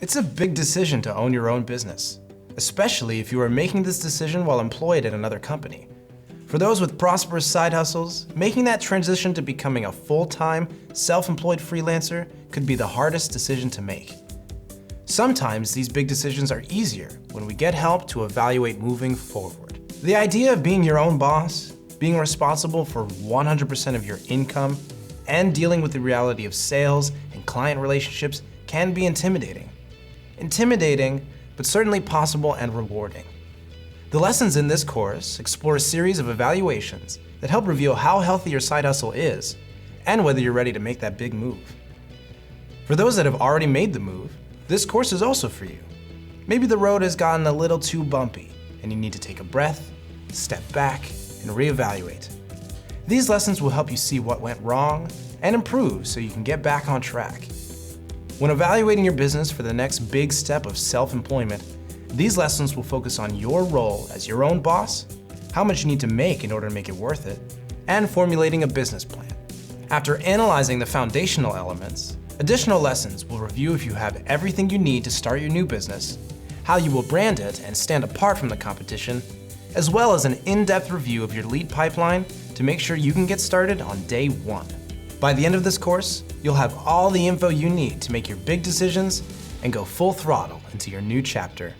It's a big decision to own your own business, especially if you are making this decision while employed at another company. For those with prosperous side hustles, making that transition to becoming a full-time, self-employed freelancer could be the hardest decision to make. Sometimes these big decisions are easier when we get help to evaluate moving forward. The idea of being your own boss, being responsible for 100% of your income, and dealing with the reality of sales and client relationships can be intimidating. Intimidating, but certainly possible and rewarding. The lessons in this course explore a series of evaluations that help reveal how healthy your side hustle is and whether you're ready to make that big move. For those that have already made the move, this course is also for you. Maybe the road has gotten a little too bumpy and you need to take a breath, step back, and reevaluate. These lessons will help you see what went wrong and improve so you can get back on track. When evaluating your business for the next big step of self-employment, these lessons will focus on your role as your own boss, how much you need to make in order to make it worth it, and formulating a business plan. After analyzing the foundational elements, additional lessons will review if you have everything you need to start your new business, how you will brand it and stand apart from the competition, as well as an in-depth review of your lead pipeline to make sure you can get started on day one. By the end of this course, you'll have all the info you need to make your big decisions and go full throttle into your new chapter